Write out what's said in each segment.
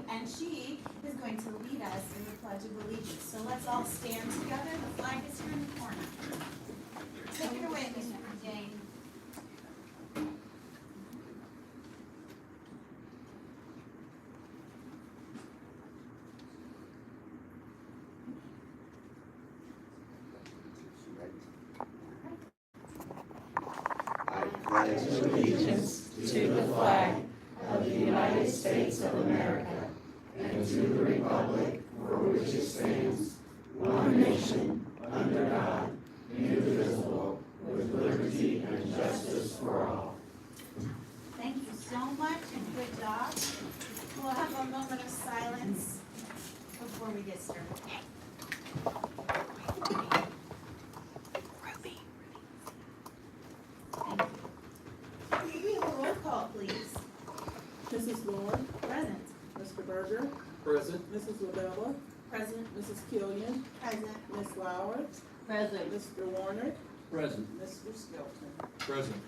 and she is going to lead us in the Pledge of Allegiance. So let's all stand together. The flag is here in the corner. Take it away, Mr. Jane. I pledge allegiance to the flag of the United States of America and to the republic for which it stands, one nation, under God, indivisible, with liberty and justice for all. Thank you so much and good job. We'll have a moment of silence before we get started. Thank you. Can we have a roll call, please? Mrs. Lord, Present. Mr. Berger, Present. Mrs. Labella, Present. Mrs. Killian, Present. Ms. Lauer, Present. Mr. Warner, Present. Mr. Skelton. Present.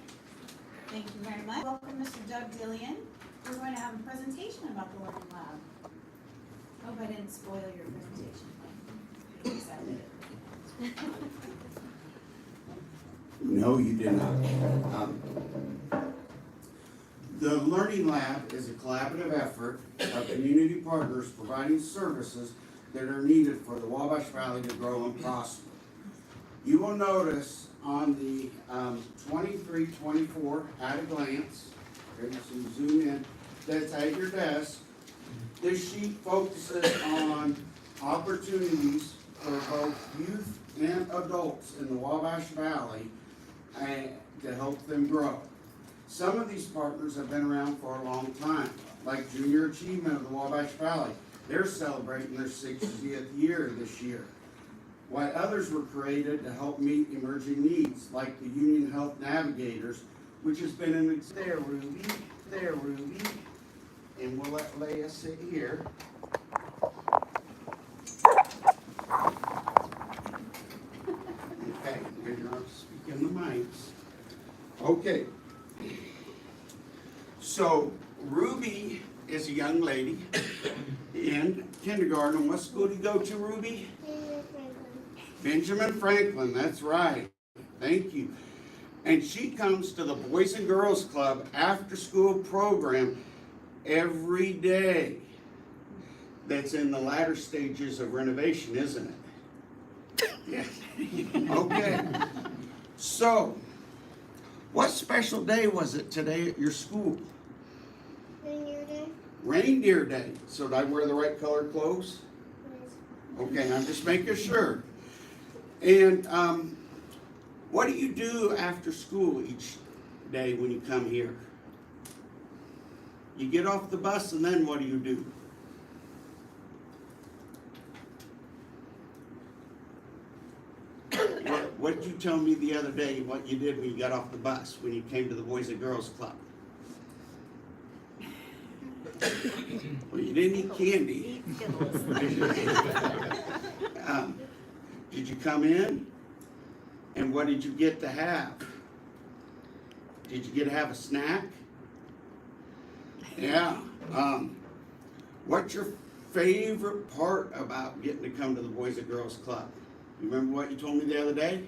Thank you very much. Welcome, Mr. Doug Dillion. We're going to have a presentation about the Learning Lab. Hope I didn't spoil your presentation. I'm excited. No, you did not. The Learning Lab is a collaborative effort of community partners providing services that are needed for the Wabash Valley to grow and prosper. You will notice on the 23-24 at a glance, here you can zoom in, that's at your desk. This sheet focuses on opportunities for both youth and adults in the Wabash Valley to help them grow. Some of these partners have been around for a long time, like Junior Achievement of the Wabash Valley. They're celebrating their 60th year this year. While others were created to help meet emerging needs, like the Union Health Navigators, which has been an there, Ruby, and we'll let Leah sit here. Okay, you're not speaking the mics. Okay. So Ruby is a young lady in kindergarten. What school do you go to, Ruby? Benjamin Franklin, that's right. Thank you. And she comes to the Boys and Girls Club after school program every day. That's in the latter stages of renovation, isn't it? Yeah. Okay. So, what special day was it today at your school? Reindeer Day. Reindeer Day. So did I wear the right color clothes? Yes. Okay, I'm just making sure. And what do you do after school each day when you come here? You get off the bus and then what do you do? What did you tell me the other day what you did when you got off the bus, when you came to the Boys and Girls Club? Well, you didn't eat candy. Did you come in? And what did you get to have? Did you get to have a snack? Yeah. What's your favorite part about getting to come to the Boys and Girls Club? You remember what you told me the other day?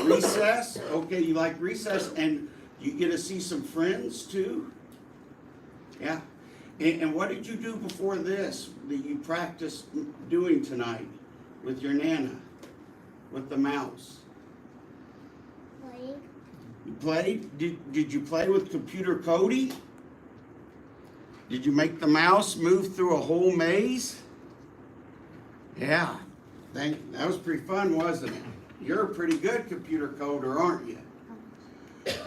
Recess? Okay, you like recess, and you get to see some friends too? Yeah. And what did you do before this that you practiced doing tonight with your Nana, with the mouse? Playing. You played? Did you play with computer coding? Did you make the mouse move through a whole maze? Yeah. That was pretty fun, wasn't it? You're a pretty good computer coder, aren't you?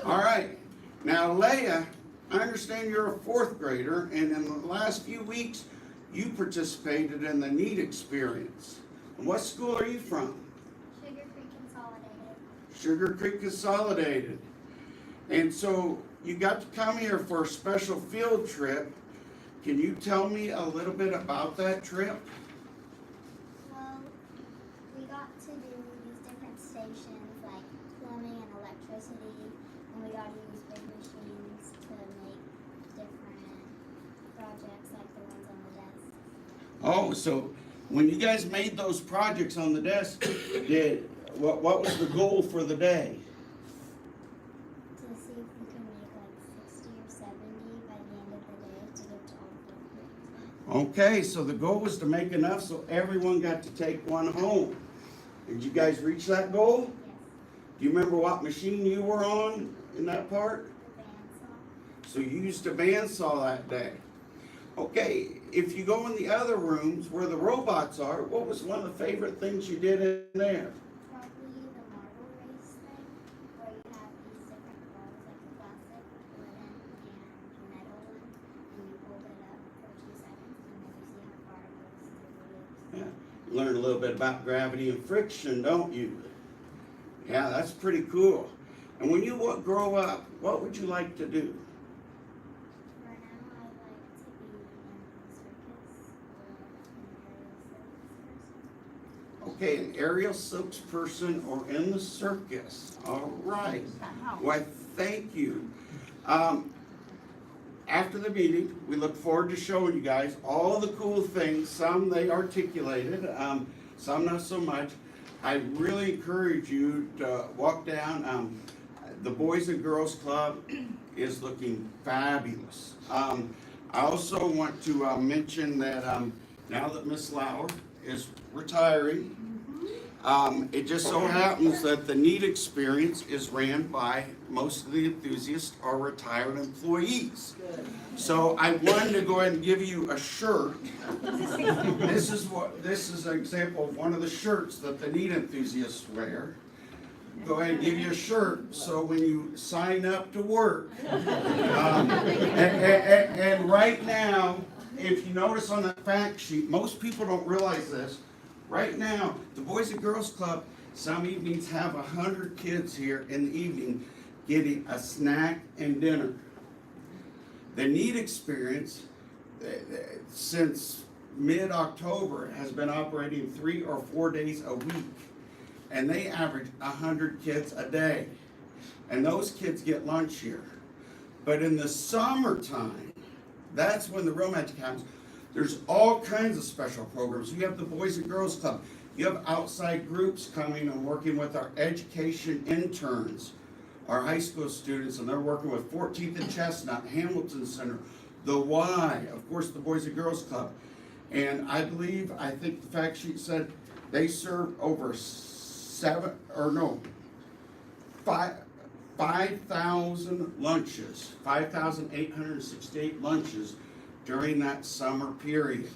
All right. Now, Leah, I understand you're a 4th grader, and in the last few weeks, you participated in the NEAT experience. And what school are you from? Sugar Creek Consolidated. Sugar Creek Consolidated. And so you got to come here for a special field trip. Can you tell me a little bit about that trip? Well, we got to do these different stations like plumbing and electricity, and we got to use big machines to make different projects like the ones on the desk. Oh, so when you guys made those projects on the desk, what was the goal for the day? To see if we can make like 60 or 70 by the end of the day to give to all the fourth graders. Okay, so the goal was to make enough so everyone got to take one home. Did you guys reach that goal? Yes. Do you remember what machine you were on in that part? The bandsaw. So you used a bandsaw that day. Okay, if you go in the other rooms where the robots are, what was one of the favorite things you did in there? Probably the marble race thing, where you have these different balls, like the plastic, wooden, and metal one, and you hold it up for 2 seconds, and then you see how far it goes through the loops. Yeah, you learn a little bit about gravity and friction, don't you? Yeah, that's pretty cool. And when you grow up, what would you like to do? For now, I'd like to be in a circus or an Okay, an aerial silks person or in the circus. All right. Why, thank you. After the meeting, we look forward to showing you guys all the cool things. Some they articulated, some not so much. I really encourage you to walk down. The Boys and Girls Club is looking fabulous. I also want to mention that now that Miss Lauer is retiring, it just so happens that the NEAT experience is ran by most of the enthusiasts are retired employees. So I wanted to go ahead and give you a shirt. This is an example of one of the shirts that the NEAT enthusiasts wear. Go ahead and give you a shirt so when you sign up to work. And right now, if you notice on the fact sheet, most people don't realize this. Right now, the Boys and Girls Club, some evenings have 100 kids here in the evening getting a snack and dinner. The NEAT experience, since mid-October, has been operating 3 or 4 days a week. And they average 100 kids a day. And those kids get lunch here. But in the summertime, that's when the real magic happens. There's all kinds of special programs. You have the Boys and Girls Club. You have outside groups coming and working with our education interns, our high school students, and they're working with 14th and Chestnut, Hamilton Center, the Y, of course, the Boys and Girls Club. And I think the fact sheet said they serve over 5,000 lunches, 5,868 lunches during that summer period.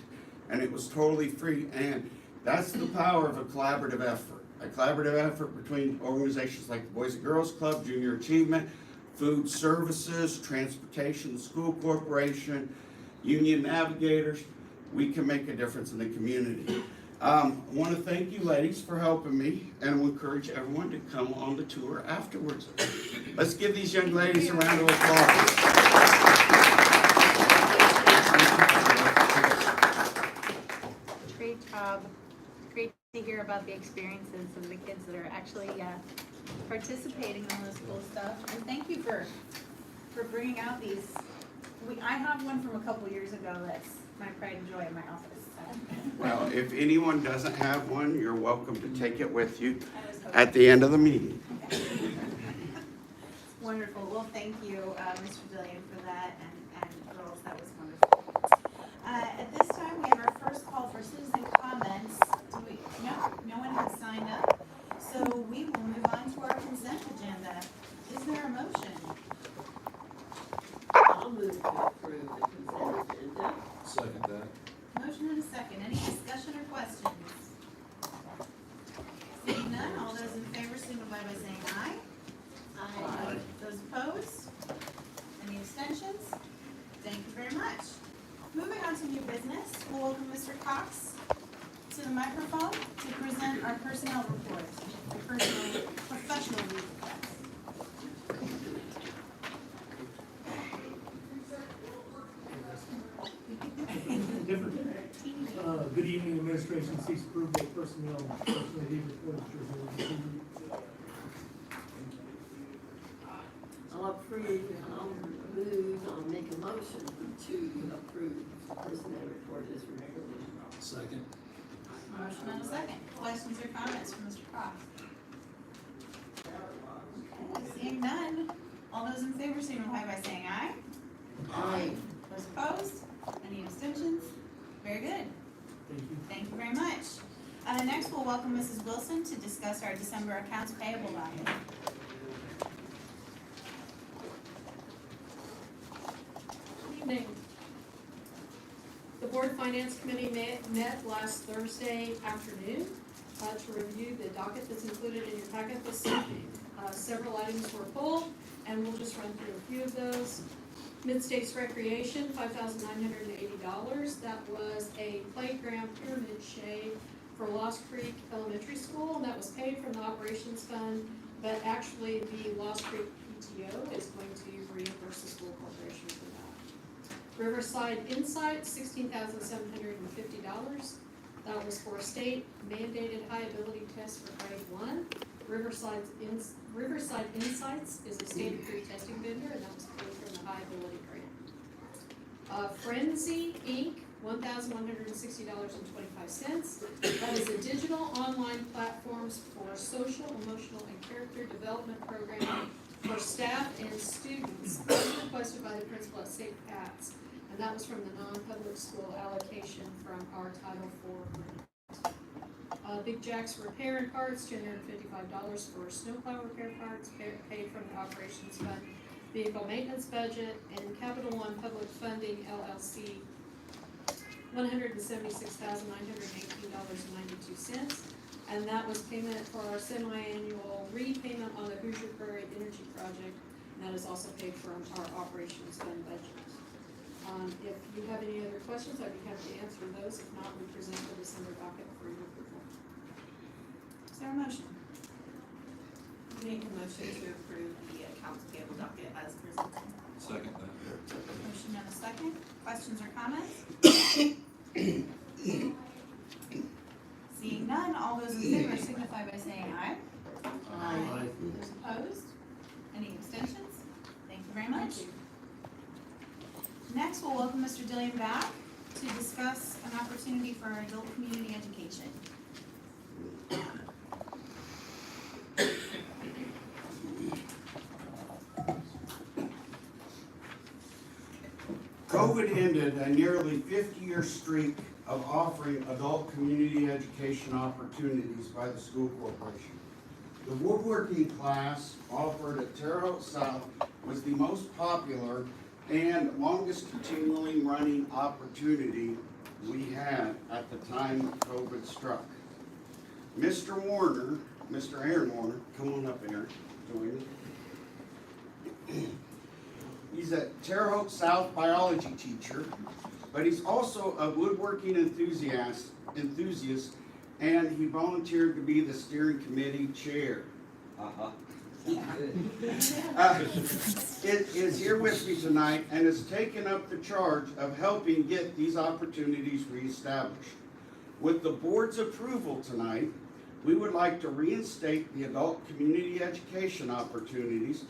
And it was totally free. And that's the power of a collaborative effort. A collaborative effort between organizations like the Boys and Girls Club, Junior Achievement, Food Services, Transportation, School Corporation, Union Navigators. We can make a difference in the community. I want to thank you ladies for helping me, and I will encourage everyone to come on the tour afterwards. Let's give these young ladies a round of applause. Great job. Great to hear about the experiences of the kids that are actually participating in this cool stuff. And thank you for bringing out these. I have one from a couple years ago that's my pride and joy in my office. Well, if anyone doesn't have one, you're welcome to take it with you at the end of the meeting. Wonderful. Well, thank you, Mr. Dillion, for that, and girls, that was wonderful. At this time, we have our first call for citizen comments. No one has signed up, so we will move on to our consent agenda. Is there a motion? I'll move to approve the consent agenda. Second that. Motion and a second. Any discussion or questions? Seeing none, all those in favor signify by saying aye. Aye. Those opposed? Any abstentions? Thank you very much. Moving on to new business, we'll welcome Mr. Cox to the microphone to present our personnel report, professional leave request. Good evening, administration seeks approval of personnel leave report. I'll make a motion to approve Personnel report is regularly. Second. Motion and a second. Questions or comments from Mr. Croft? Okay, seeing none. All those in favor signify by saying aye. Aye. Those opposed? Any abstentions? Very good. Thank you. Thank you very much. Next, we'll welcome Mrs. Wilson to discuss our December accounts payable docket. Good evening. The Board Finance Committee met last Thursday afternoon to review the docket that's included in your packet this evening. Several items were pulled, and we'll just run through a few of those. Mid-States Recreation, $5,980. That was a playground pyramid shade for Lost Creek Elementary School, and that was paid from the operations fund, but actually the Lost Creek PTO is going to reimburse the school corporation for that. Riverside Insight, $16,750. That was for a state mandated high ability test for grade 1. Riverside Insights is a state approved testing vendor, and that was paid from the high ability grant. Frenzy Inc., $1,160.25. That is a digital online platforms for social, emotional, and character development programming for staff and students. That was requested by the principal at St. Pat's, and that was from the non-public school allocation from our Title IV grant. Big Jack's Repair and Parts, $255 for snowplow repair parts, paid from the operations fund, vehicle maintenance budget, and Capital One Public Funding LLC, $176,918.92. And that was payment for our semi-annual repayment on the Hoosier Prairie Energy Project, and that is also paid from our operations fund budget. If you have any other questions, I'd be happy to answer those. If not, we present the December docket for your approval. Is there a motion? Make a motion to approve the accounts payable docket as presented. Second that. Motion and a second. Questions or comments? Seeing none, all those in favor signify by saying aye. Aye. Those opposed? Any abstentions? Thank you very much. Next, we'll welcome Mr. Dillion back to discuss an opportunity for adult community education. COVID ended a nearly 50-year streak of offering adult community education opportunities by the school corporation. The woodworking class offered at Terre Haute South was the most popular and longest continually running opportunity we had at the time COVID struck. Mr. Aaron Warner, come on up, Aaron, join me. He's a Terre Haute South biology teacher, but he's also a woodworking enthusiast, and he volunteered to be the steering committee chair. Is here with me tonight and has taken up the charge of helping get these opportunities reestablished. With the board's approval tonight, we would like to reinstate the adult community education opportunities.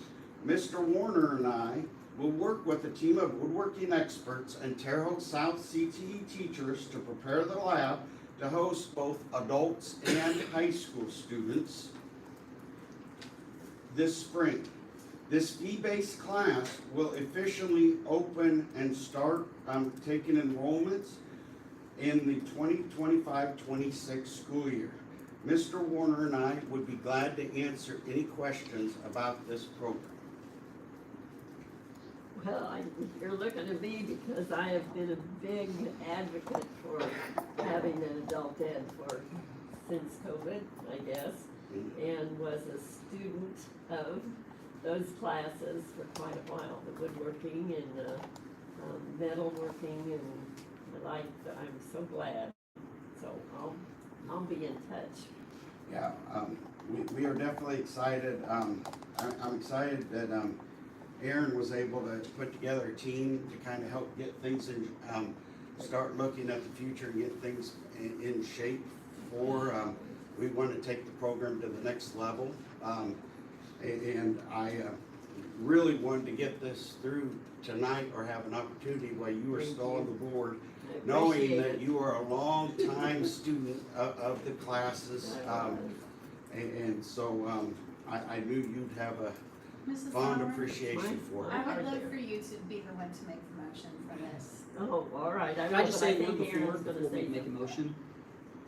Mr. Warner and I will work with a team of woodworking experts and Terre Haute South CTE teachers to prepare the lab to host both adults and high school students this spring. This fee-based class will officially open and start taking enrollments in the 2025-26 school year. Mr. Warner and I would be glad to answer any questions about this program. Well, you're looking at me because I have been a big advocate for having an adult ed since COVID, I guess, and was a student of those classes for quite a while, the woodworking and the metalworking and the like. I'm so glad. So I'll be in touch. Yeah, we are definitely excited. I'm excited that Aaron was able to put together a team to kind of help get things in, start looking at the future and get things in shape for, we want to take the program to the next level. And really wanted to get this through tonight or have an opportunity while you were still on the board, I knowing appreciate that it. you are a long-time student of the classes. And so, I knew you'd have a Mrs. fond Sauer, appreciation for it. I would love for you to be the one to make the motion for this. Oh, all right, I Can know, I just but I say one think before, Aaron's gonna before we say make a something. motion?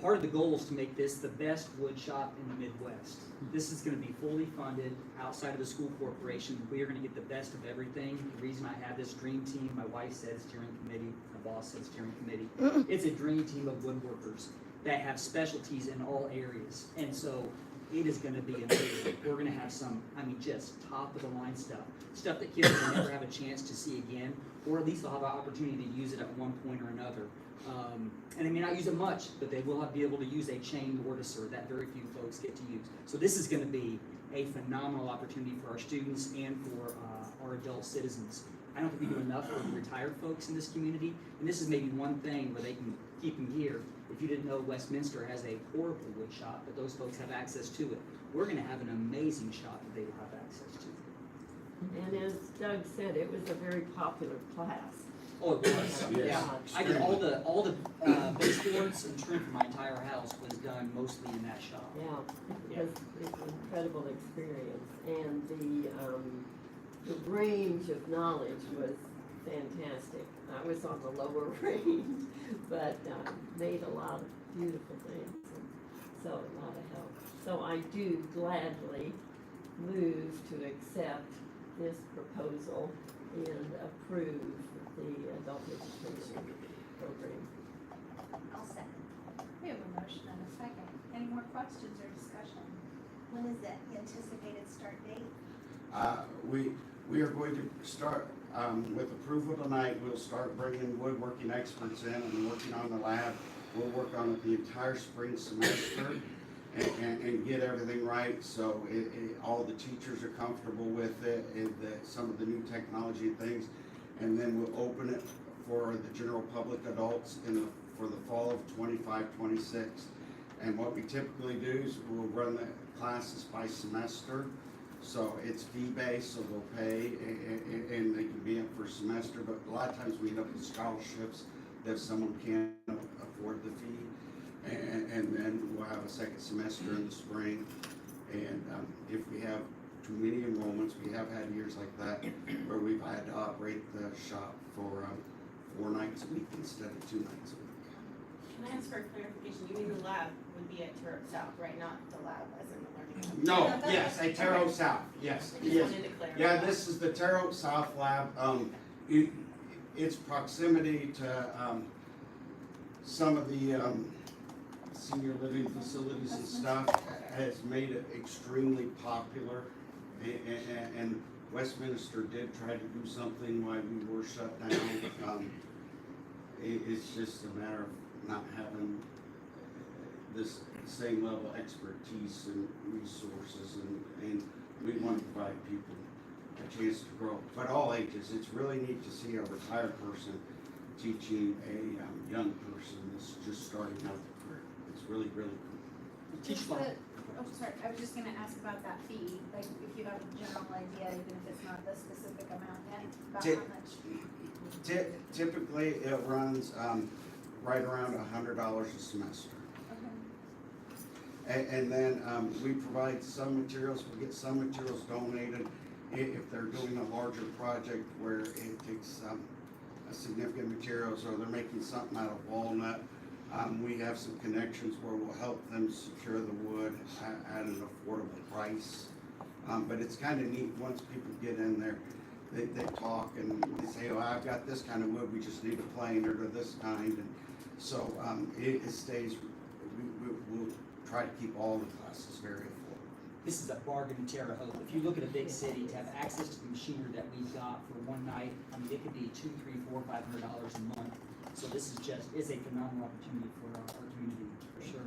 Part of the goal is to make this the best wood shop in the Midwest. This is gonna be fully funded outside of the school corporation. We are gonna get the best of everything. The reason I have this dream team, my wife said steering committee, my boss said steering committee. It's a dream team of woodworkers that have specialties in all areas. And so it is gonna be amazing. We're gonna have some, I mean, just top of the line stuff. Stuff that kids will never have a chance to see again, or at least they'll have an opportunity to use it at one point or another. And they may not use it much, but they will be able to use a chain mortiser that very few folks get to use. So this is gonna be a phenomenal opportunity for our students and for our adult citizens. I don't think we do enough for the retired folks in this community, and this is maybe one thing where they can keep them here. If you didn't know, Westminster has a portable wood shop, but those folks have access to it. We're gonna have an amazing shop that they will have access to. And as Doug said, it was a very popular class. Oh, it was, Yes. yeah. I did all the baseboards and trim for my entire house was done mostly in that shop. Yeah, it was an incredible experience, and the range of knowledge was fantastic. I was on the lower range, but made a lot of beautiful things, and so a lot of help. So I do gladly move to accept this proposal and approve the adult education program. I'll second. We have a motion and a second. Any more questions or discussion? When is the anticipated start date? We are going to start, with approval tonight, we'll start bringing woodworking experts in and working on the lab. We'll work on it the entire spring semester and get everything right, so all the teachers are comfortable with it, and some of the new technology and things. And then we'll open it for the general public adults for the fall of 25-26. And what we typically do is we'll run the classes by semester. So it's fee-based, so they'll pay, and they can be in for a semester, but a lot of times we end up with scholarships if someone can't afford the fee. And then we'll have a second semester in the spring. And if we have too many enrollments, we have had years like that where we've had to operate the shop for 4 nights a week instead of 2 nights a week. Can I ask for clarification? You mean the lab would be at Turok South, right? Not the lab as in the learning lab? No, yes, at Terre Haute South, yes, I just yes. wanted to clarify. Yeah, this is the Terre Haute South Lab. Its proximity to some of the senior living facilities and stuff has made it extremely popular. And Westminster did try to do something while we were shut down. It's just a matter of not having this same level of expertise and resources, and we want to provide people a chance to grow. But all ages, it's really neat to see a retired person teaching a young person that's just starting out their career. It's really, really cool. Teach What's them. the- Oh, sorry, I was just gonna ask about that fee, like if you have a general idea, even if it's not the specific amount yet, about Ti- how much? Typically, it runs right around $100 a semester. Okay. And then we provide some materials, we get some materials donated if they're doing a larger project where it takes a significant materials, or they're making something out of walnut. We have some connections where we'll help them secure the wood at an affordable price. But it's kind of neat, once people get in there, they talk and they say, oh, I've got this kind of wood, we just need a planer or this kind. And so it stays, we'll try to keep all the classes very affordable. This is a bargain in Terre Haute. If you look at a big city, to have access to the machinery that we've got for one night, I mean, it could be $200, $300, $400, $500 a month. So this is a phenomenal opportunity for our community, for sure.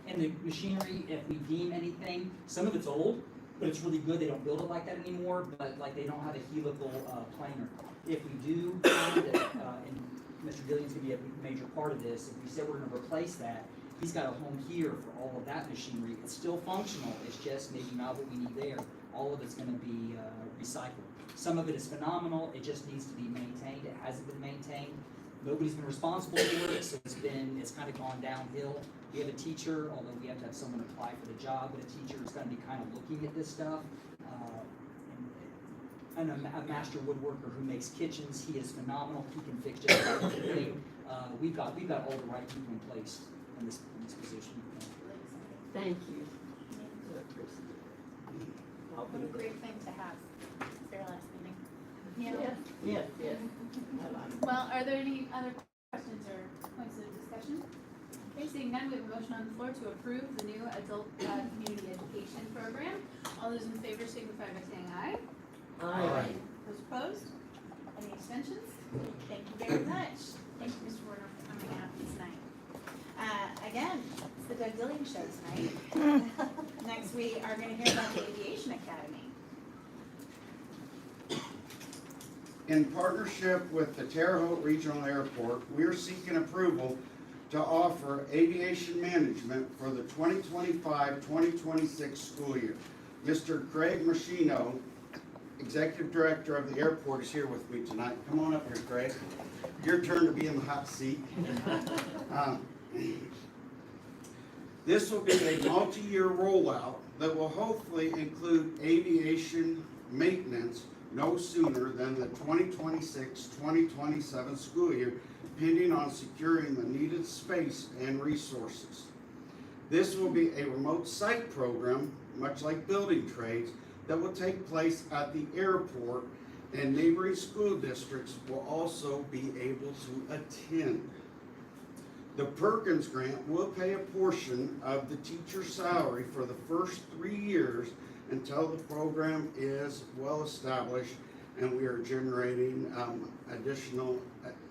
And the machinery, if we deem anything, some of it's old, but it's really good. They don't build it like that anymore, but like they don't have a helical planer. If we do find that, and Mr. Dillion's gonna be a major part of this, if we said we're gonna replace that, he's got a home here for all of that machinery. It's still functional, it's just maybe not what we need there. all of it's gonna be recycled. Some of it is phenomenal, it just needs to be maintained, it hasn't been maintained. Nobody's been responsible for it, so it's kind of gone downhill. We have a teacher, although we have to have someone apply for the job, but a teacher is gonna be kind of looking at this stuff. And a master woodworker who makes kitchens, he is phenomenal, he can fix just about everything. We've got all the right people in place in this position. Thank you. What a great thing to have. It's their last meeting. Yes, yes, yes. I like it. Well, are there any other questions or points of discussion? Okay, seeing none, we have a motion on the floor to approve the new adult community education program. All those in favor signify by saying aye. Aye. Those opposed? Any abstentions? Thank you very much. Thank you, Mr. Warner, for coming out tonight. Again, it's the Doug Dilling Show tonight. Next, we are going to hear about the Aviation Academy. In partnership with the Terre Haute Regional Airport, we are seeking approval to offer aviation management for the 2025-2026 school year. Mr. Craig Machino, Executive Director of the airport, is here with me tonight. Come on up here, Craig. Your turn to be in the hot seat. This will be a multi-year rollout that will hopefully include aviation maintenance no sooner than the 2026-2027 school year, depending on securing the needed space and resources. This will be a remote site program, much like building trades, that will take place at the airport, and neighboring school districts will also be able to attend. The Perkins Grant will pay a portion of the teacher's salary for the first 3 years until the program is well established and we are generating additional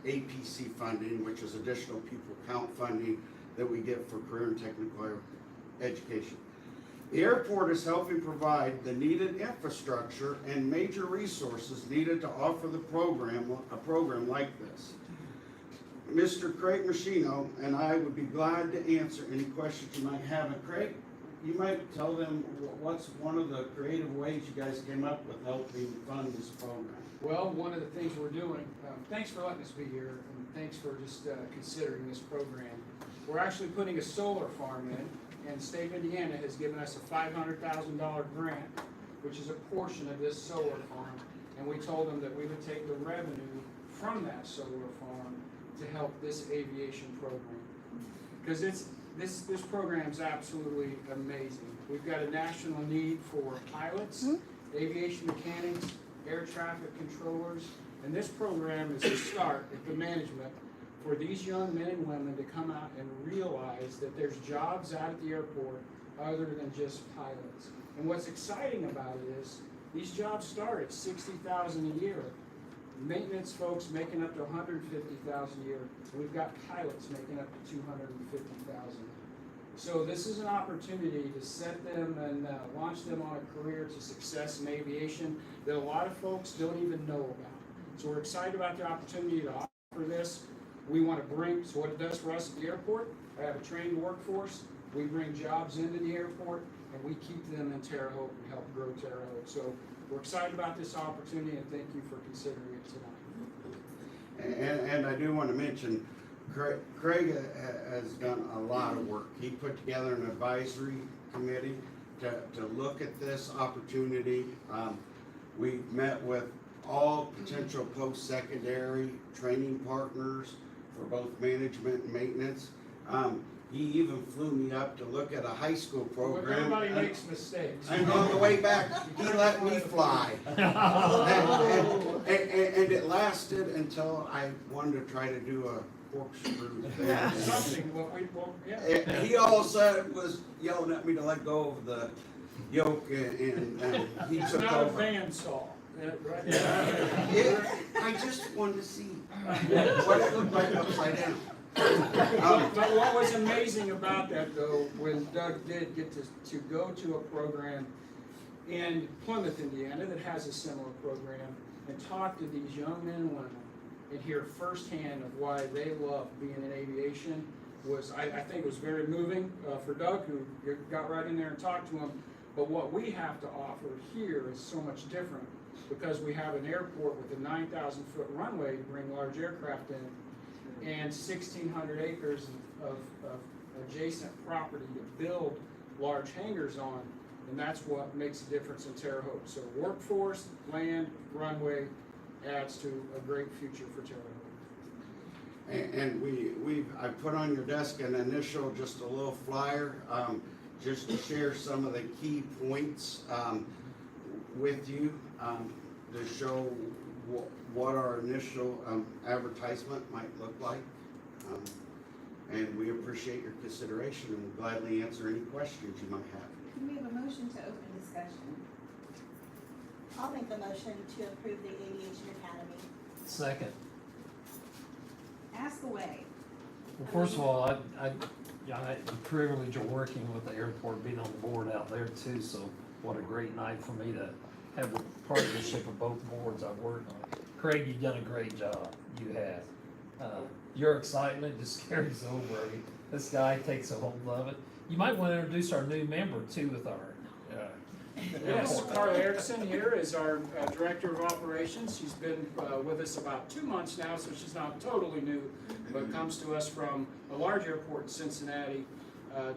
APC funding, which is additional pupil count funding that we get for career and technical education. The airport is helping provide the needed infrastructure and major resources needed to offer a program like this. Mr. Craig Machino and I would be glad to answer any questions you might have. And Craig, you might tell them what's one of the creative ways you guys came up with helping fund this program. Well, one of the things we're doing, thanks for letting us be here, and thanks for just considering this program. We're actually putting a solar farm in, and the state of Indiana has given us a $500,000 grant, which is a portion of this solar farm, and we told them that we would take the revenue from that solar farm to help this aviation program. Because this program is absolutely amazing. We've got a national need for pilots, aviation mechanics, air traffic controllers, and this program is a start at the management for these young men and women to come out and realize that there's jobs out at the airport other than just pilots. And what's exciting about it is these jobs start at $60,000 a year. Maintenance folks making up to $150,000 a year. We've got pilots making up to $250,000. So this is an opportunity to set them and launch them on a career to success in aviation that a lot of folks don't even know about. So we're excited about the opportunity to offer this. We want to bring, so what it does for us at the airport, I have a trained workforce, we bring jobs into the airport, and we keep them in Terre Haute and help grow Terre Haute. So we're excited about this opportunity, and thank you for considering it tonight. And I do want to mention, Craig has done a lot of work. He put together an advisory committee to look at this opportunity. We met with all potential post-secondary training partners for both management and maintenance. He even flew me up to look at a high school program. Everybody makes mistakes. And on the way back, he let me fly. and it lasted until I wanted to try to do a corkscrew thing. Something, And he all of a sudden was yelling at me to let go of the yoke, and he It's took not a over. bandsaw. Right? I just wanted to see what it looked like upside down. But what was amazing about that, though, when Doug did get to go to a program in Plymouth, Indiana, that has a similar program, and talk to these young men and women and hear firsthand of why they love being in aviation, was, I think it was very moving for Doug, who got right in there and talked to him. But what we have to offer here is so much different, because we have an airport with a 9,000-foot runway to bring large aircraft in, and 1,600 acres of adjacent property to build large hangars on, and that's what makes a difference in Terre Haute. So workforce, land, runway adds to a great future for Terre Haute. And I put on your desk an initial, just a little flyer, just to share some of the key points with you, to show what our initial advertisement might look like. And we appreciate your consideration and will gladly answer any questions you might have. Can we have a motion to open discussion? I'll make the motion to approve the Aviation Academy. Second. Ask away. Well, first of all, I had the privilege of working with the airport, being on the board out there too, so what a great night for me to have the partnership of both boards I've worked on. Craig, you've done a great job, you have. Your excitement just carries over. I mean, this guy takes a hold of it. You might want to introduce our new member too with our, Yes, Carla Erickson here is our Director of Operations. She's been with us about 2 months now, so she's not totally new, but comes to us from a large airport in Cincinnati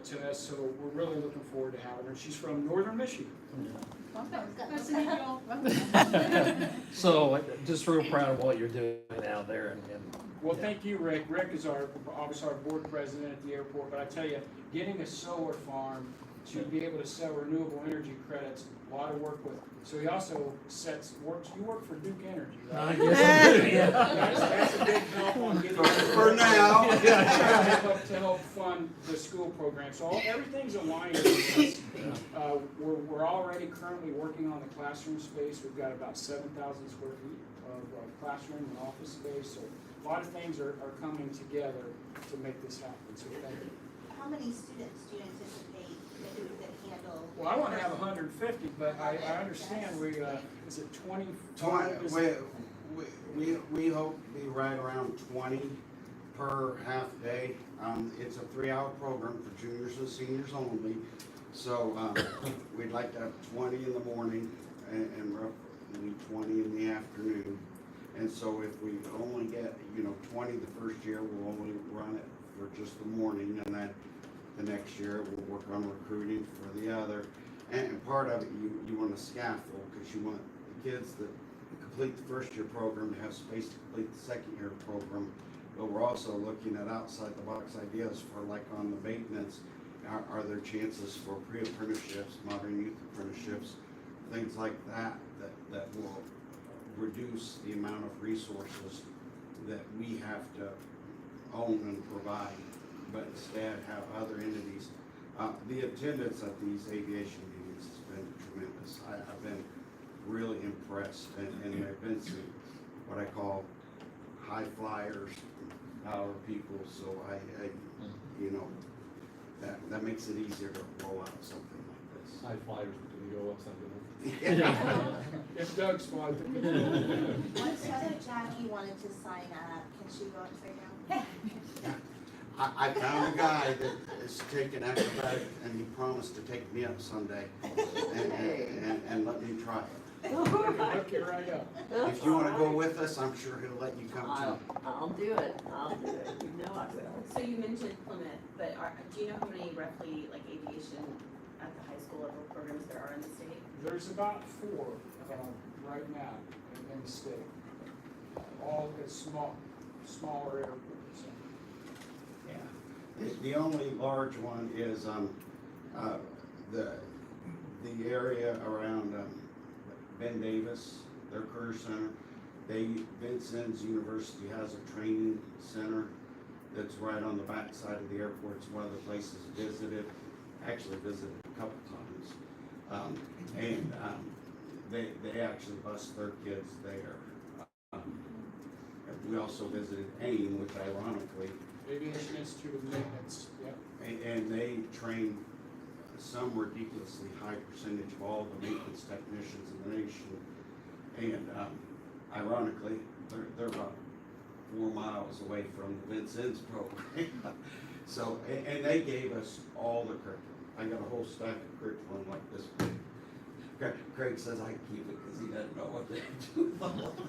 to us, so we're really looking forward to having her. She's from northern Michigan. Welcome. Nice to meet you all. Welcome. So just real proud of what you're doing out there and Well, thank you, Rick. Rick is obviously our board president at the airport, but I tell you, getting a solar farm to be able to sell renewable energy credits, a lot of work with. So he also you work for Duke Energy, right? I guess, yeah. That's a big help on getting. For now. To help fund the school program. So everything's aligned with this. We're already currently working on the classroom space. We've got about 7,000 square feet of classroom and office space. So a lot of things are coming together to make this happen. So thank you. How many students do you anticipate that handle? Well, I want to have 150, but I understand is it 20? We hope to be right around 20 per half day. It's a 3-hour program for juniors and seniors only. So we'd like to have 20 in the morning and roughly 20 in the afternoon. And so if we only get 20 the first year, we'll only run it for just the morning, and then the next year we'll work on recruiting for the other. And part of it, you want to scaffold, because you want the kids that complete the first year program to have space to complete the second year program. But we're also looking at outside the box ideas for, like, on the maintenance, are there chances for pre-apprenticeships, modern youth apprenticeships, things like that will reduce the amount of resources that we have to own and provide, but instead have other entities. The attendance at these aviation meetings has been tremendous. I've been really impressed, and there have been some what I call high flyers, power people. So that makes it easier to roll out something like this. High flyers didn't go upside down. If Doug's fine. Once Jackie wanted to sign up, can she go upside down? I found a guy that is taking acrobatic, and he promised to take me up someday and let me try it. Hook you right up. If you want to go with us, I'm sure he'll let you come too. I'll do it, you know I will. So you mentioned Plymouth, but do you know how many roughly aviation at the high school level programs there are in the state? There's about 4 right now in the state. All at smaller airports. Yeah. The only large one is the area around Ben Davis, their career center. Vincennes University has a training center that's right on the back side of the airport. It's one of the places visited a couple times. They actually bus their kids there. We also visited AIM, which ironically, Aviation Institute of Maintenance, yep. and they train some ridiculously high percentage of all the maintenance technicians in the nation. And ironically, they're about 4 miles away from the Vincennes program. So, and they gave us all the curriculum. I got a whole stack of curriculum like this. Craig says I can keep it because he doesn't know what to do with all of it.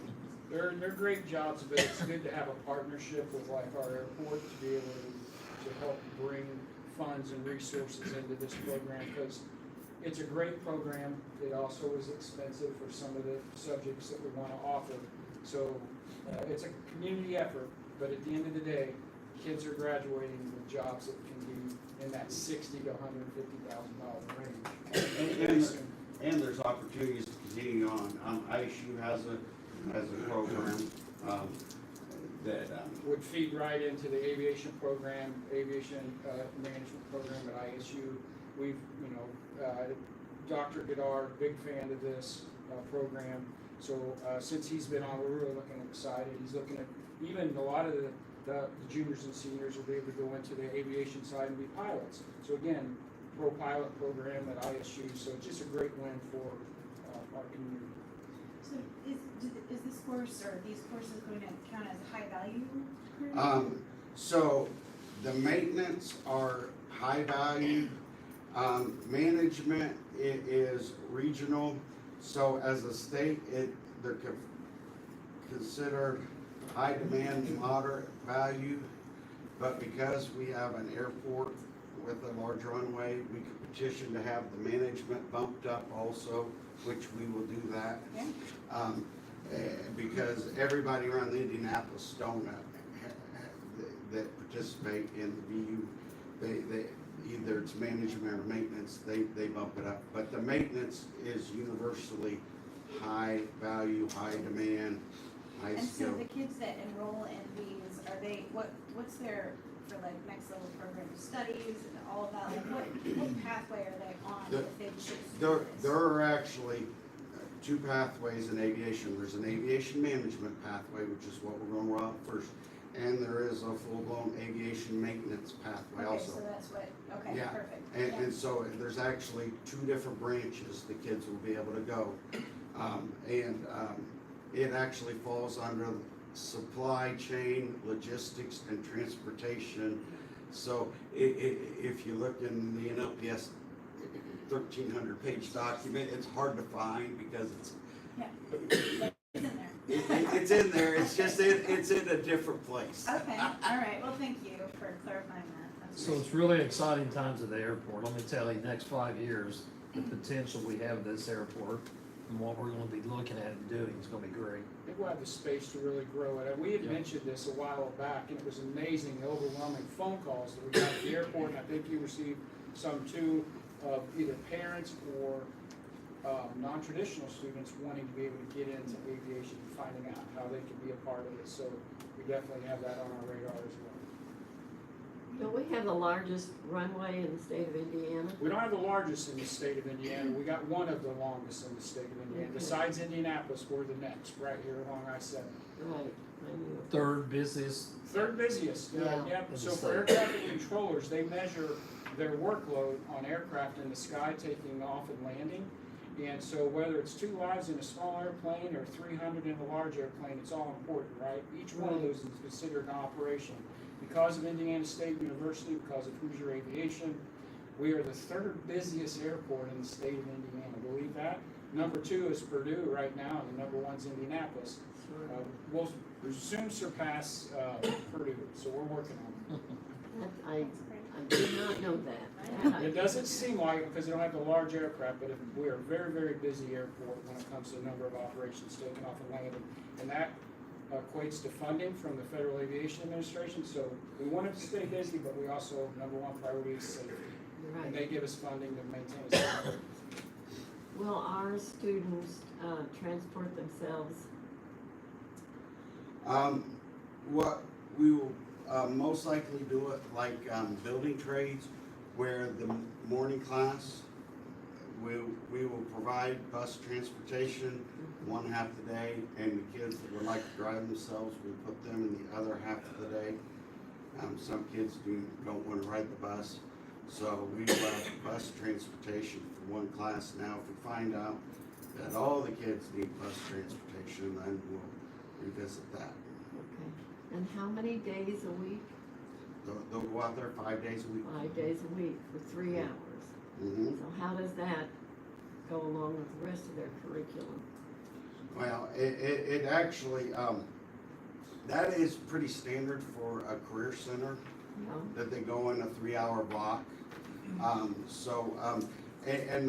They're great jobs, but it's good to have a partnership with like our airport to be able to help bring funds and resources into this program, because it's a great program. It also is expensive for some of the subjects that we want to offer. So it's a community effort, but at the end of the day, kids are graduating with jobs that can be in that $60,000 to $150,000 range. And there's opportunities to continue on. ISU has a program, that, Would feed right into the aviation program, aviation management program at ISU. We've, Dr. Godard, big fan of this program. So since he's been on, we're really looking excited. He's looking at even a lot of the juniors and seniors will be able to go into the aviation side and be pilots. So again, pro pilot program at ISU. So it's just a great win for our community. So is this course or these courses going to count as high value? So the maintenance are high value. Management is regional. So as a state, they're considered high demand, moderate value. But because we have an airport with a large runway, we could petition to have the management bumped up also, which we will do that. Yeah. Because everybody around the Indianapolis donut that participate in the VU, they either it's management or maintenance, they bump it up. But the maintenance is universally high value, high demand, high And skill. so the kids that enroll in these, are they, what's their, for like next level program studies and all of that, like what pathway are they on if they choose to do this? There are actually two pathways in aviation. There's an aviation management pathway, which is what we're going to roll out first. And there is a full-blown aviation maintenance pathway Okay, also. so that's what, okay, Yeah. perfect. And so there's actually two different branches the kids will be able to go. It actually falls under supply chain, logistics, and transportation. So if you look in the NLPS 1,300-page document, it's hard to find because it's Yeah. It's in there. it's in there. It's just it's in a different place. Okay, all right, well, thank you for clarifying that. That's So great. it's really exciting times at the airport. Let me tell you, next 5 years, the potential we have at this airport and what we're gonna be looking at and doing is gonna be great. I think we'll have the space to really grow it. And we had mentioned this a while back, and it was amazing, the overwhelming phone calls that we got at the airport, and I think you received some too, of either parents or non-traditional students wanting to be able to get into aviation and finding out how they can be a part of it. So we definitely have that on our radar as well. Don't we have the largest runway in the state of Indiana? We don't have the largest in the state of Indiana. We got one of the longest in the state of Indiana. Okay. Besides Indianapolis, we're the next, right here along I-7. Right, I knew it. Third busiest, Third busiest, Yeah. yep. In So the for state. air traffic controllers, they measure their workload on aircraft in the sky taking off and landing. And so whether it's 2 lives in a small airplane or 300 in a large airplane, it's all important, right? Each one of those is considered an operation. Because of Indiana State University, because of Hoosier Aviation, we are the third busiest airport in the state of Indiana. Believe that? Number 2 is Purdue right now, and the number 1's Indianapolis. We'll soon surpass Purdue, so we're working on it. I did not know that. It doesn't seem like it because they don't have the large aircraft, but we are a very, very busy airport when it comes to the number of operations taken off and landing. And that equates to funding from the Federal Aviation Administration. So we want it to stay busy, but we also, number one priority is safety. And Right. they give us funding to maintain safety. Will our students transport themselves? What we will most likely do it like building trades, where the morning class, we will provide bus transportation one half the day, and the kids that would like to drive themselves, we put them in the other half of the day. Some kids don't want to ride the bus, so we will have bus transportation for one class. Now, if we find out that all the kids need bus transportation, then we'll revisit that. Okay. And how many days a week? They'll go out there 5 days a week. 5 days a week for 3 hours. So how does that go along with the rest of their curriculum? Well, it actually, that is pretty standard for a career center, Yeah. that they go in a 3-hour block. And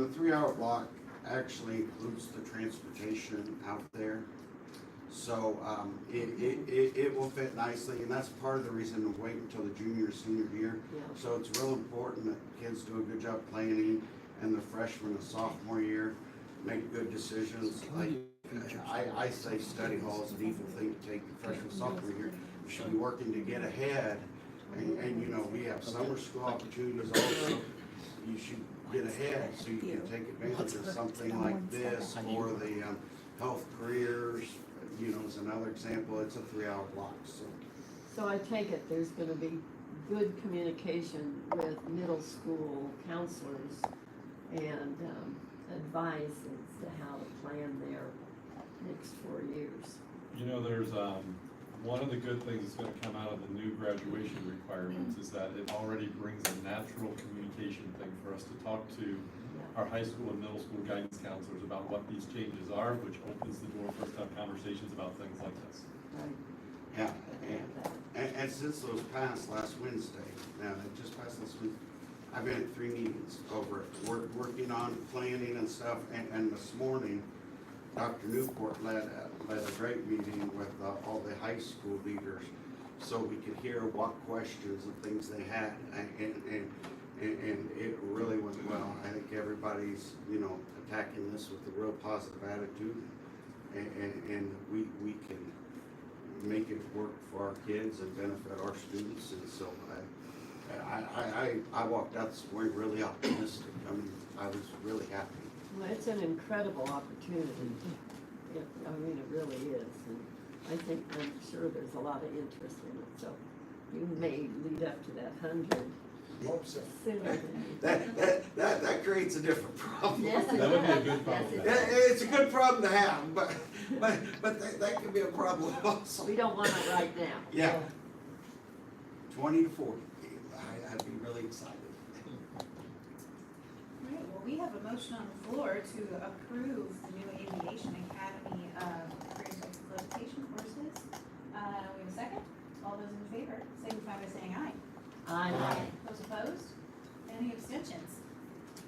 the 3-hour block actually includes the transportation out there. So, it will fit nicely, and that's part of the reason to wait until the junior, senior year. Yeah. So it's real important that kids do a good job planning, and the freshman and sophomore year make good decisions. Like, I say study hall is an evil thing to take the freshman, sophomore year. You should be working to get ahead, and you know, we have summer school opportunities also. You should get ahead so you can take advantage of something like this, or the health careers, you know, is another example. It's a 3-hour block, so. So I take it there's gonna be good communication with middle school counselors and advice as to how to plan their next 4 years. You know, there's, one of the good things that's gonna come out of the new graduation requirements is that it already brings a natural communication thing for us to talk to our high school and middle school guidance counselors about what these changes are, which opens the door for us to have conversations about things like this. Right. Yeah, and since those passed last Wednesday, now they just passed last Wednesday, I've been at 3 meetings over it, working on planning and stuff, and this morning, Dr. Newport led a great meeting with all the high school leaders, so we could hear what questions and things they had, and it really went well. I think everybody's, you know, attacking this with a real positive attitude, and we can make it work for our kids and benefit our students, and so I walked out this morning really optimistic. I mean, I was really happy. Well, it's an incredible opportunity. I mean, it really is, and I'm sure there's a lot of interest in it, so you may lead up to that 100 Hope so. sooner than you. That creates a different problem. Yes, it That would be a does. good problem. Yes, it Yeah, does. it's a good problem to have, but that can be a problem also. We don't want it right now. Yeah. 20 to 40, I'd be really excited. Right, well, we have a motion on the floor to approve the new Aviation Academy career certification courses. We have a second? All those in favor, signify by saying aye. Aye. Those opposed? Any abstentions?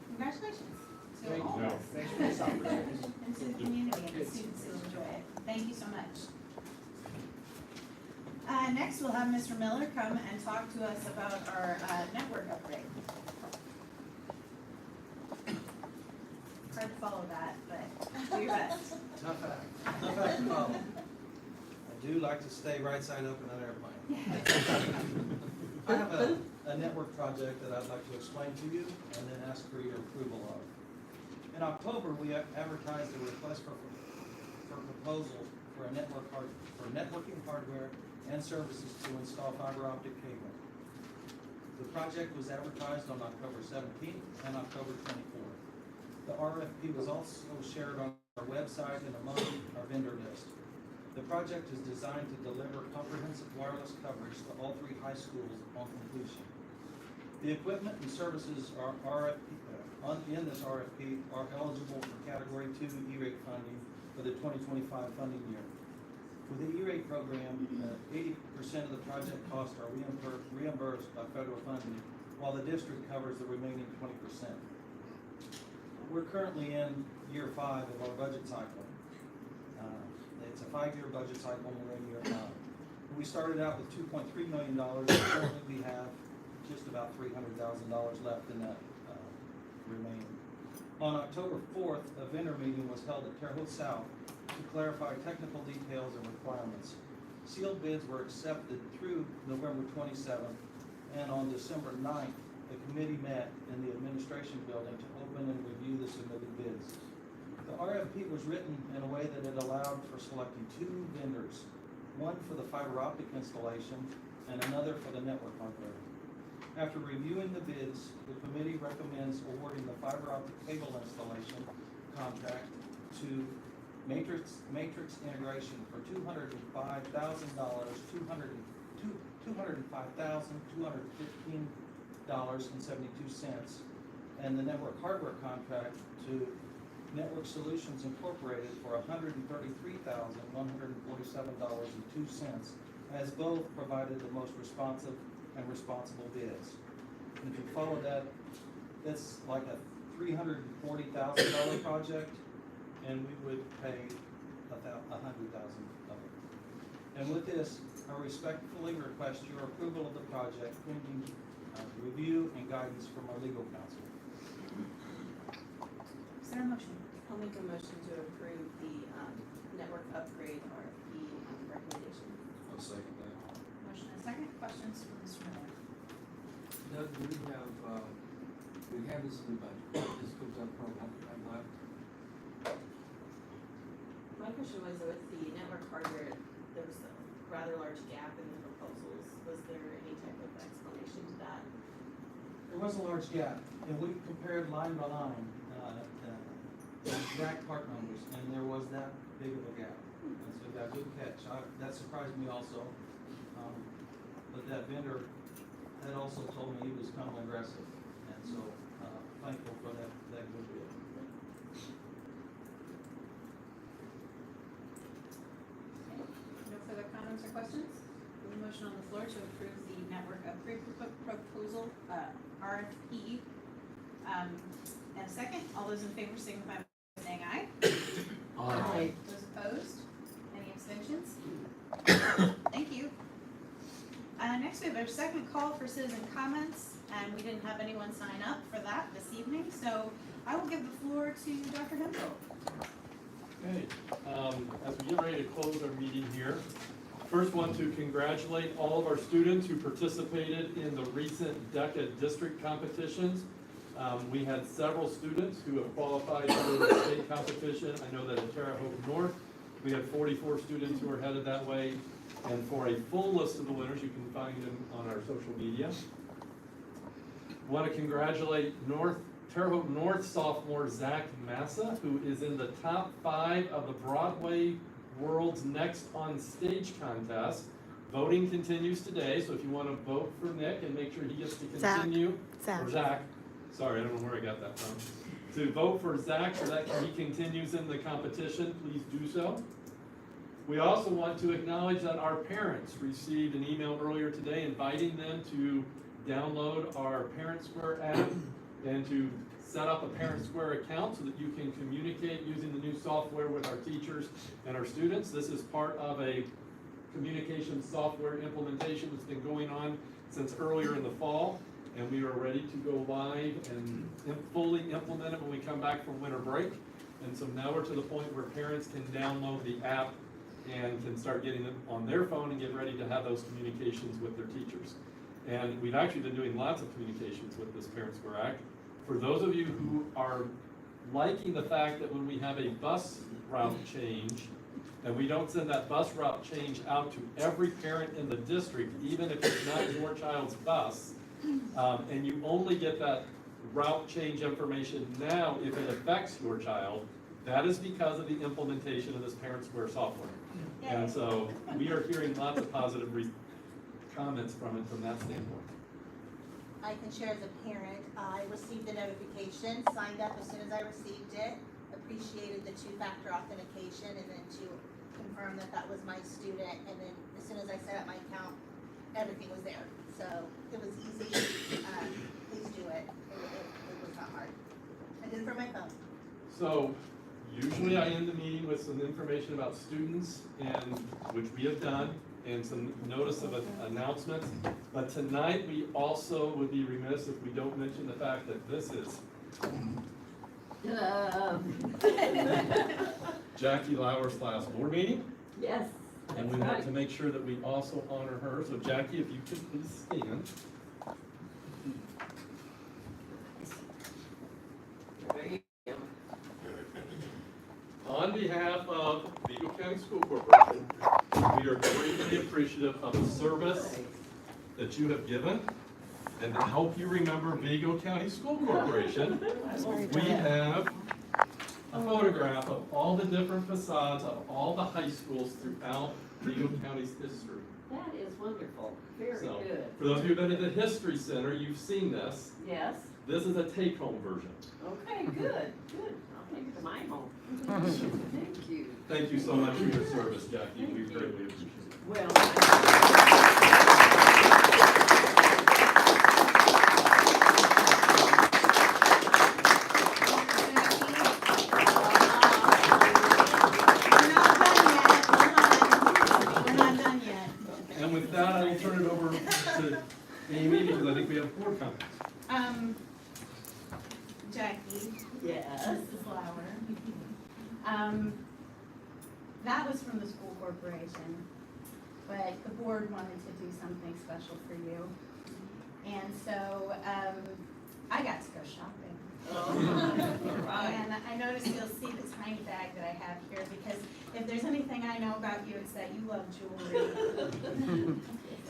Congratulations to Thank all you. of us. Thanks for this opportunity. And to the community and the students who enjoy it. Thank you so much. Next, we'll have Mr. Miller come and talk to us about our network upgrade. Hard to follow that, but do your best. Tough act to follow. I do like to stay right side up in that airplane. I have a network project that I'd like to explain to you and then ask for your approval of. In October, we advertised a request for proposal for networking hardware and services to install fiber optic cable. The project was advertised on October 17th and October 24th. The RFP was also shared on our website and among our vendor list. The project is designed to deliver comprehensive wireless coverage to all 3 high schools upon completion. The equipment and services in this RFP are eligible for Category 2 E-rate funding for the 2025 funding year. With the E-rate program, 80% of the project costs are reimbursed by federal funding, while the district covers the remaining 20%. We're currently in year 5 of our budget cycle. It's a 5-year budget cycle, and we're in year 5. We started out with $2.3 million, and currently we have just about $300,000 left in that remaining. On October 4th, a vendor meeting was held at Terre Haute South to clarify technical details and requirements. Sealed bids were accepted through November 27th, and on December 9th, the committee met in the administration building to open and review the submitted bids. The RFP was written in a way that it allowed for selecting 2 vendors, one for the fiber optic installation and another for the network hardware. After reviewing the bids, the committee recommends awarding the fiber optic cable installation contract to Matrix Integration for $205,215.72, and the network hardware contract to Network Solutions Incorporated for $133,147.02, as both provided the most responsive and responsible bids. And if you follow that, that's like a $340,000 project, and we would pay $100,000 of it. And with this, I respectfully request your approval of the project pending review and guidance from our legal counsel. Is there a motion? I'll make a motion to approve the, network upgrade RFP recommendation. I'll second that. Motion and second, questions from Mr. Miller? Doug, we have this in the budget, this goes up from what we have left. My question was with the network hardware, there was a rather large gap in the proposals. Was there any type of explanation to that? There was a large gap, and we compared line by line, the exact part numbers, and there was that big of a gap. And so that good catch, that surprised me also. But that vendor had also told me he was coming aggressive, and so, thankful for that good bid. No further comments or questions? We have a motion on the floor to approve the network upgrade proposal, RFP. And a second, all those in favor signify by saying aye. Aye. Those opposed? Any abstentions? Thank you. Next we have our second call for citizen comments, and we didn't have anyone sign up for that this evening, so I will give the floor to Dr. Hempel. Okay, as we get ready to close our meeting here, first want to congratulate all of our students who participated in the recent DECA district competitions. We had several students who have qualified for the state competition. I know that at Terre Haute North, we had 44 students who are headed that way. And for a full list of the winners, you can find them on our social media. Want to congratulate Terre Haute North sophomore Zach Massa, who is in the top 5 of the Broadway World's Next on Stage contest. Voting continues today, so if you want to vote for Nick and make sure he gets to continue, or Zach, sorry, I don't know where I got that from. To vote for Zach so that he continues in the competition, please do so. We also want to acknowledge that our parents received an email earlier today inviting them to download our Parent Square app and to set up a Parent Square account so that you can communicate using the new software with our teachers and our students. This is part of a communication software implementation that's been going on since earlier in the fall, and we are ready to go live and fully implement it when we come back from winter break. And so now we're to the point where parents can download the app and can start getting them on their phone and get ready to have those communications with their teachers. And we've actually been doing lots of communications with this Parent Square Act. For those of you who are liking the fact that when we have a bus route change, and we don't send that bus route change out to every parent in the district, even if it's not your child's bus, and you only get that route change information now if it affects your child, that is because of the implementation of this Parent Square software. And so we are hearing lots of positive comments from it from that standpoint. I can share as a parent, I received the notification, signed up as soon as I received it, appreciated the 2-factor authentication, and then to confirm that that was my student, and then as soon as I set up my account, everything was there. So it was easy, please do it. It was not hard. I did it from my phone. So usually I end the meeting with some information about students, and which we have done, and some notice of announcements. But tonight we also would be remiss if we don't mention the fact that this is Jackie Lauer's last board meeting. Yes. And we want to make sure that we also honor her. So Jackie, if you could please stand. There you go. On behalf of Vigo County School Corporation, we are greatly appreciative of the service that you have given. And to help you remember Vigo County School Corporation, we have a photograph of all the different facades of all the high schools throughout Vigo County's history. That is wonderful. Very So, good. for those of you who've been at the History Center, you've seen this. Yes. This is a take-home version. Okay, good. I'll take it to my home. Thank you. Thank you so much for your service, Jackie. We greatly appreciate it. Well, We're not done yet. And with that, I will turn it over to Amy because I think we have board comments. Jackie, yes. Mrs. Lauer. That was from the school corporation, but the board wanted to do something special for you. And so, I got to go shopping. And I noticed you'll see the tiny bag that I have here, because if there's anything I know about you, it's that you love jewelry.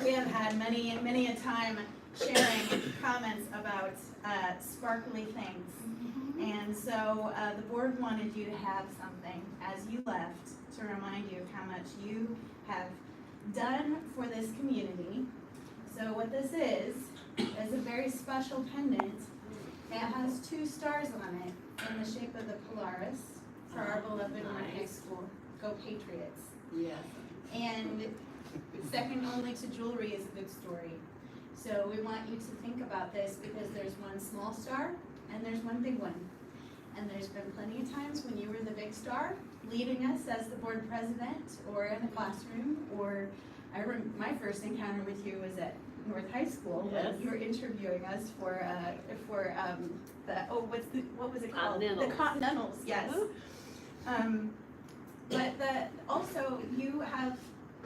We have had many a time sharing comments about sparkly things. And so the board wanted you to have something as you left to remind you of how much you have done for this community. So what this is a very special pendant. It has 2 stars on it in the shape of the Polaris for our beloved Warren High School. Go Patriots. Yes. And second only to jewelry is a good story. So we want you to think about this, because there's one small star and there's one big one. And there's been plenty of times when you were the big star, leading us as the board president or in the classroom, or my first encounter with you was at North High School, Yes. when you were interviewing us for what was it called? Continentals. The Continentals, yes. But also you have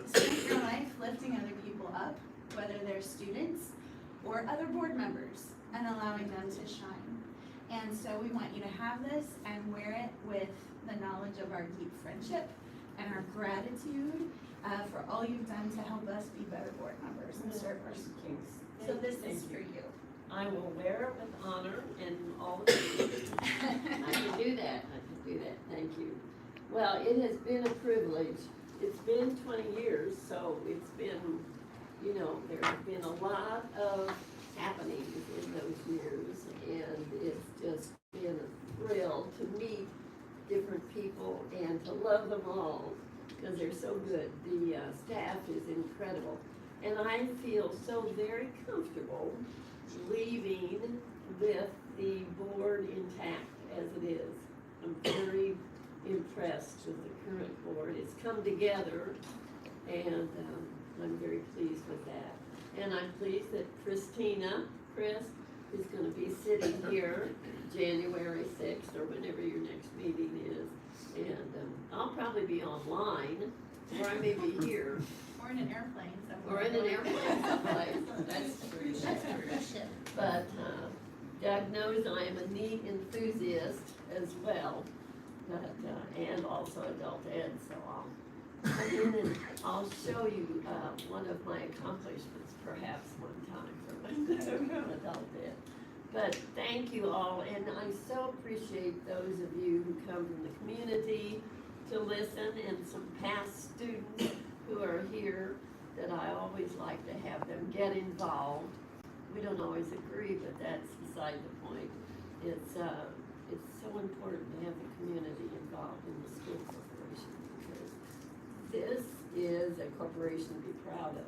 spent your life lifting other people up, whether they're students or other board members, and allowing them to shine. And so we want you to have this and wear it with the knowledge of our deep friendship and our gratitude for all you've done to help us be better board members and serve our schools. So this is for you. I will wear it with honor and all the things. I can do that. Thank you. Well, it has been a privilege. It's been 20 years, so it's been, there have been a lot of happenings in those years, and it's just been a thrill to meet different people and to love them all, because they're so good. The staff is incredible, and I feel so very comfortable leaving with the board intact as it is. I'm very impressed with the current board. It's come together, and I'm very pleased with that. And I'm pleased that Chris is going to be sitting here January 6th or whenever your next meeting is. And I'll probably be online, or I may be here. Or in an airplane somewhere. Or in an airplane someplace. That's true. But Doug knows I am a neat enthusiast as well, but and also adult ed, so I'll come in and I'll show you one of my accomplishments perhaps one time from adult ed. But thank you all, and I so appreciate those of you who come from the community to listen, and some past students who are here that I always like to have them get involved. We don't always agree, but that's beside the point. It's so important to have the community involved in the school corporation, because this is a corporation to be proud of.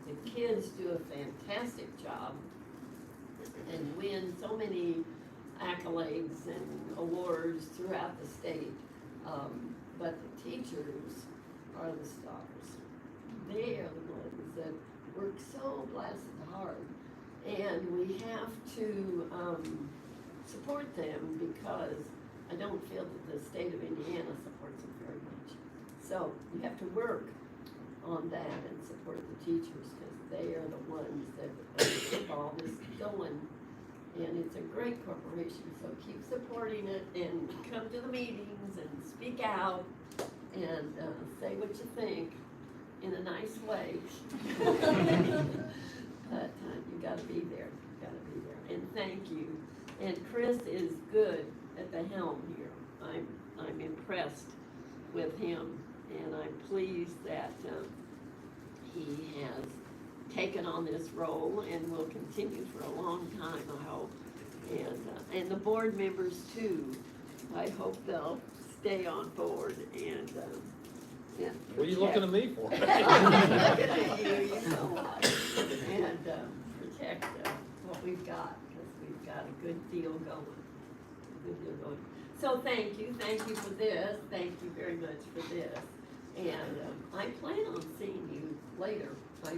The kids do a fantastic job and win so many accolades and awards throughout the state. But the teachers are the stars. They are the ones that work so blasted hard. And we have to support them, because I don't feel that the state of Indiana supports them very much. So we have to work on that and support the teachers, because they are the ones that keep all this going. And it's a great corporation, so keep supporting it and come to the meetings and speak out and say what you think in a nice way. But you gotta be there, and thank you. And Chris is good at the helm here. I'm impressed with him, and I'm pleased that he has taken on this role and will continue for a long time, I hope. And the board members too, I hope they'll stay on board and What are you looking at me for? Looking at you, you know what, and protect what we've got, because we've got a good deal going. So thank you for this, thank you very much for this. And I plan on seeing you later. I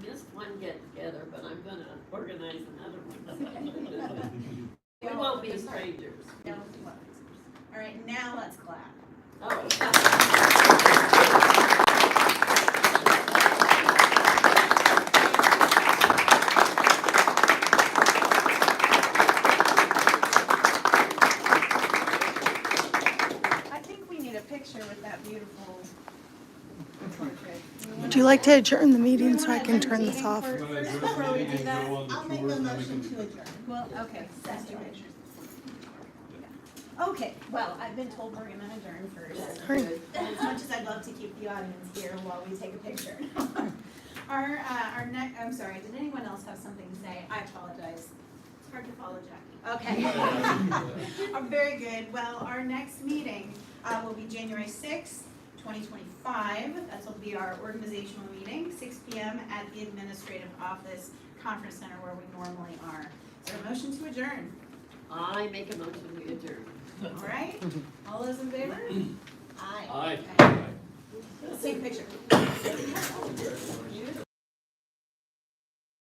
missed one get-together, but I'm gonna organize another one. We won't be strangers. No, we won't. All right, now let's clap. I think we need a picture with that beautiful portrait. Would you like to adjourn the meeting so I can turn this off? Before we do that, I'll make a motion to adjourn. Well, okay, let's do pictures. Okay, well, I've been told we're gonna adjourn first. Alright. As much as I'd love to keep the audience here while we take a picture. Our next, I'm sorry, did anyone else have something to say? I apologize. It's hard to follow Jackie. Okay. Very good. Well, our next meeting will be January 6th, 2025. That will be our organizational meeting, 6 p.m. at the Administrative Office Conference Center where we normally are. Is there a motion to adjourn? I make a motion we adjourn. All right. All those in favor? Aye. Aye. Okay. Let's take a picture.